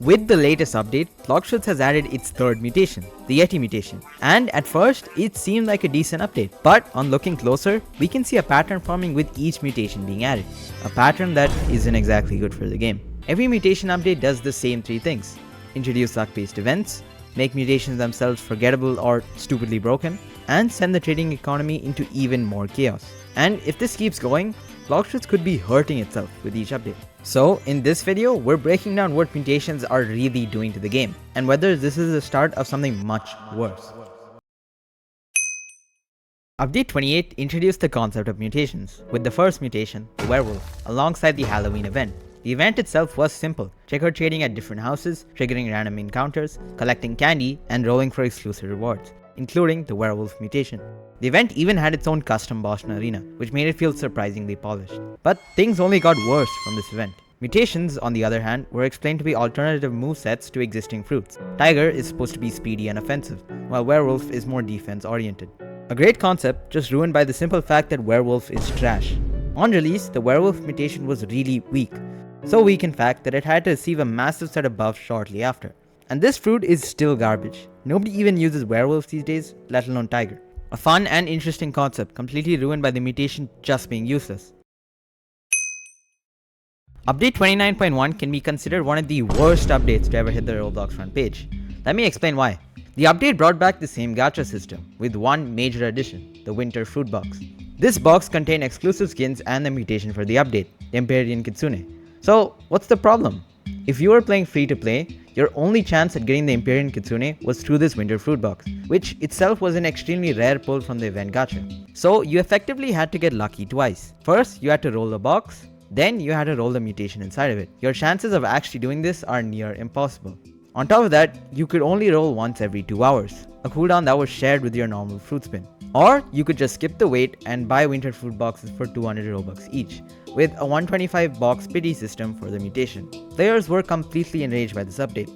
With the latest update, Blox Fruits has added its third mutation, the Yeti mutation. And at first, it seemed like a decent update. But on looking closer, we can see a pattern forming with each mutation being added. A pattern that isn't exactly good for the game. Every mutation update does the same three things: introduce luck-based events, make mutations themselves forgettable or stupidly broken, and send the trading economy into even more chaos. And if this keeps going, Blox Fruits could be hurting itself with each update. So in this video, we're breaking down what mutations are really doing to the game, and whether this is the start of something much worse. Update 28 introduced the concept of mutations, with the first mutation, the Werewolf, alongside the Halloween event. The event itself was simple: trick-or-treating at different houses, triggering random encounters, collecting candy, and rolling for exclusive rewards, including the Werewolf mutation. The event even had its own custom boss arena, which made it feel surprisingly polished. But things only got worse from this event. Mutations, on the other hand, were explained to be alternative movesets to existing fruits. Tiger is supposed to be speedy and offensive, while Werewolf is more defense-oriented. A great concept, just ruined by the simple fact that Werewolf is trash. On release, the Werewolf mutation was really weak. So weak in fact that it had to receive a massive set of buffs shortly after. And this fruit is still garbage. Nobody even uses werewolves these days, let alone tiger. A fun and interesting concept, completely ruined by the mutation just being useless. Update 29.1 can be considered one of the worst updates to ever hit the Roblox front page. Let me explain why. The update brought back the same gacha system, with one major addition, the Winter Fruit Box. This box contained exclusive skins and the mutation for the update, the Imperium Kitsune. So what's the problem? If you were playing free to play, your only chance at getting the Imperium Kitsune was through this Winter Fruit Box, which itself was an extremely rare pull from the event gacha. So you effectively had to get lucky twice. First, you had to roll the box, then you had to roll the mutation inside of it. Your chances of actually doing this are near impossible. On top of that, you could only roll once every 2 hours, a cooldown that was shared with your normal fruit spin. Or you could just skip the wait and buy Winter Fruit Boxes for 200 Robux each, with a 125 box pity system for the mutation. Players were completely enraged by this update.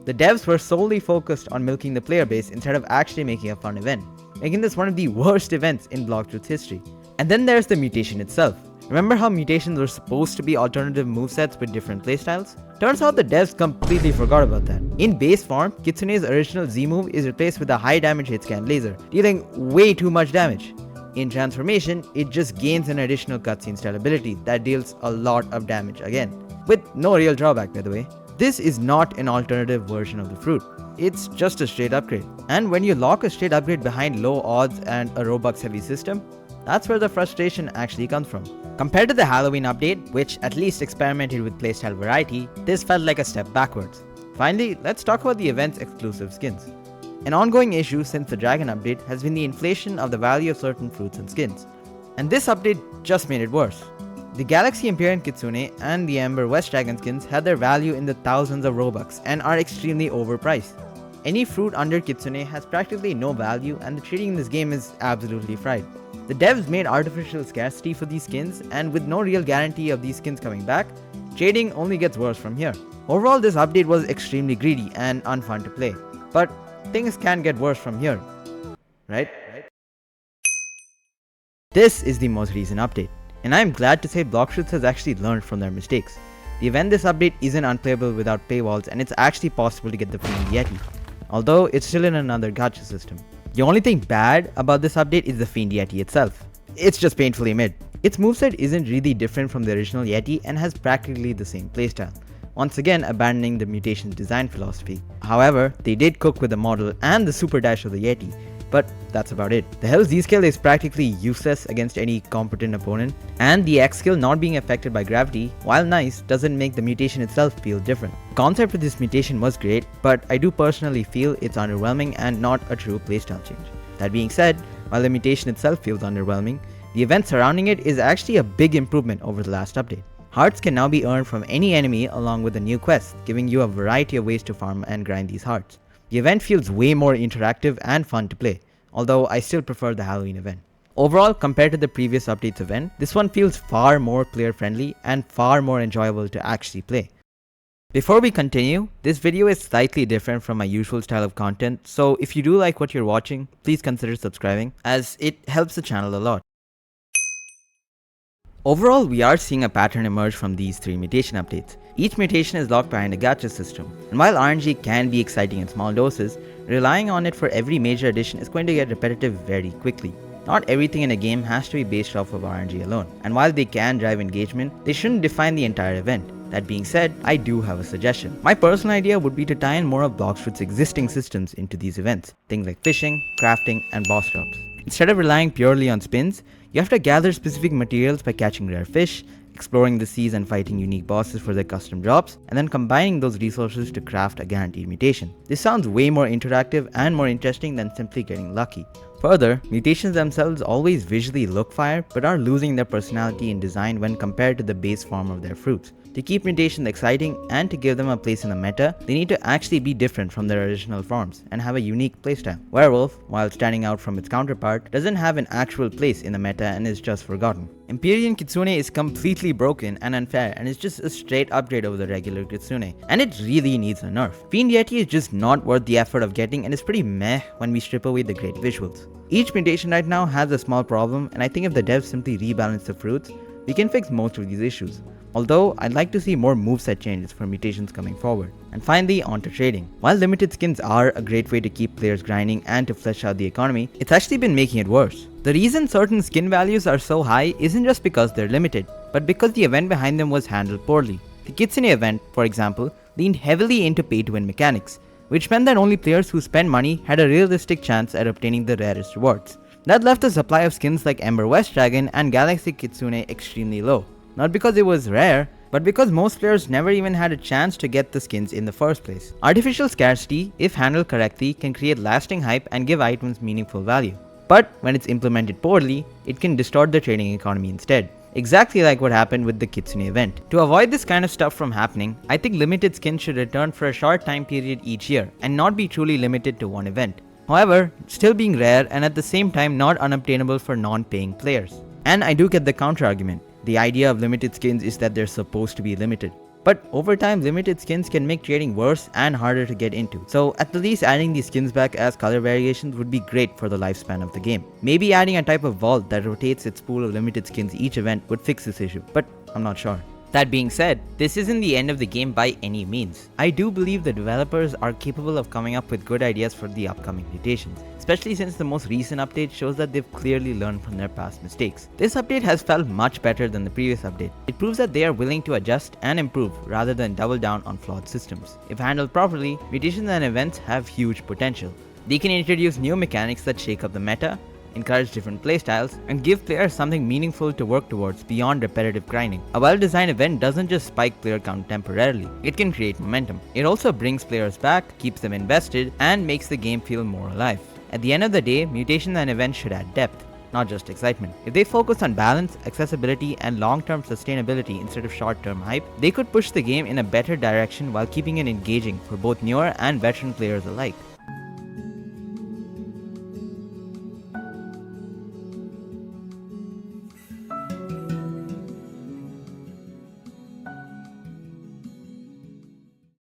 The devs were solely focused on milking the player base instead of actually making a fun event, making this one of the worst events in Blox Fruits history. And then there's the mutation itself. Remember how mutations were supposed to be alternative movesets with different playstyles? Turns out the devs completely forgot about that. In base form, Kitsune's original Z move is replaced with a high damage hit scan laser, dealing way too much damage. In transformation, it just gains an additional cutscene style ability that deals a lot of damage again, with no real drawback by the way. This is not an alternative version of the fruit. It's just a straight upgrade. And when you lock a straight upgrade behind low odds and a Robux heavy system, that's where the frustration actually comes from. Compared to the Halloween update, which at least experimented with playstyle variety, this felt like a step backwards. Finally, let's talk about the event's exclusive skins. An ongoing issue since the Dragon update has been the inflation of the value of certain fruits and skins. And this update just made it worse. The Galaxy Imperium Kitsune and the Amber West Dragon skins had their value in the thousands of Robux and are extremely overpriced. Any fruit under Kitsune has practically no value, and the trading in this game is absolutely fried. The devs made artificial scarcity for these skins, and with no real guarantee of these skins coming back, trading only gets worse from here. Overall, this update was extremely greedy and unfun to play, but things can get worse from here, right? This is the most recent update, and I am glad to say Blox Fruits has actually learned from their mistakes. The event this update isn't unplayable without paywalls, and it's actually possible to get the fiend Yeti, although it's still in another gacha system. The only thing bad about this update is the fiend Yeti itself. It's just painfully mid. Its moveset isn't really different from the original Yeti and has practically the same playstyle, once again abandoning the mutation's design philosophy. However, they did cook with the model and the super dash of the Yeti, but that's about it. The Hell Z skill is practically useless against any competent opponent, and the X skill not being affected by gravity, while nice, doesn't make the mutation itself feel different. The concept of this mutation was great, but I do personally feel it's underwhelming and not a true playstyle change. That being said, while the mutation itself feels underwhelming, the event surrounding it is actually a big improvement over the last update. Hearts can now be earned from any enemy along with a new quest, giving you a variety of ways to farm and grind these hearts. The event feels way more interactive and fun to play, although I still prefer the Halloween event. Overall, compared to the previous updates event, this one feels far more player friendly and far more enjoyable to actually play. Before we continue, this video is slightly different from my usual style of content, so if you do like what you're watching, please consider subscribing, as it helps the channel a lot. Overall, we are seeing a pattern emerge from these 3 mutation updates. Each mutation is locked behind a gacha system, and while RNG can be exciting in small doses, relying on it for every major addition is going to get repetitive very quickly. Not everything in a game has to be based off of RNG alone, and while they can drive engagement, they shouldn't define the entire event. That being said, I do have a suggestion. My personal idea would be to tie in more of Blox Fruits' existing systems into these events, things like fishing, crafting, and boss drops. Instead of relying purely on spins, you have to gather specific materials by catching rare fish, exploring the seas and fighting unique bosses for their custom drops, and then combining those resources to craft a guaranteed mutation. This sounds way more interactive and more interesting than simply getting lucky. Further, mutations themselves always visually look fire, but are losing their personality in design when compared to the base form of their fruits. To keep mutations exciting and to give them a place in the meta, they need to actually be different from their original forms and have a unique playstyle. Werewolf, while standing out from its counterpart, doesn't have an actual place in the meta and is just forgotten. Imperium Kitsune is completely broken and unfair and is just a straight upgrade over the regular Kitsune, and it really needs a nerf. Fiend Yeti is just not worth the effort of getting and is pretty meh when we strip away the great visuals. Each mutation right now has a small problem, and I think if the devs simply rebalance the fruits, we can fix most of these issues. Although, I'd like to see more moveset changes for mutations coming forward. And finally, onto trading. While limited skins are a great way to keep players grinding and to flesh out the economy, it's actually been making it worse. The reason certain skin values are so high isn't just because they're limited, but because the event behind them was handled poorly. The Kitsune event, for example, leaned heavily into pay-to-win mechanics, which meant that only players who spend money had a realistic chance at obtaining the rarest rewards. That left the supply of skins like Ember West Dragon and Galaxy Kitsune extremely low. Not because it was rare, but because most players never even had a chance to get the skins in the first place. Artificial scarcity, if handled correctly, can create lasting hype and give items meaningful value. But when it's implemented poorly, it can distort the trading economy instead. Exactly like what happened with the Kitsune event. To avoid this kind of stuff from happening, I think limited skins should return for a short time period each year and not be truly limited to one event. However, still being rare and at the same time not unobtainable for non-paying players. And I do get the counter argument. The idea of limited skins is that they're supposed to be limited. But over time, limited skins can make trading worse and harder to get into. So at the least, adding these skins back as color variations would be great for the lifespan of the game. Maybe adding a type of vault that rotates its pool of limited skins each event would fix this issue, but I'm not sure. That being said, this isn't the end of the game by any means. I do believe the developers are capable of coming up with good ideas for the upcoming mutations, especially since the most recent update shows that they've clearly learned from their past mistakes. This update has felt much better than the previous update. It proves that they are willing to adjust and improve rather than double down on flawed systems. If handled properly, mutations and events have huge potential. They can introduce new mechanics that shake up the meta, encourage different playstyles, and give players something meaningful to work towards beyond repetitive grinding. A well-designed event doesn't just spike player count temporarily, it can create momentum. It also brings players back, keeps them invested, and makes the game feel more alive. At the end of the day, mutations and events should add depth, not just excitement. If they focus on balance, accessibility, and long-term sustainability instead of short-term hype, they could push the game in a better direction while keeping it engaging for both newer and veteran players alike.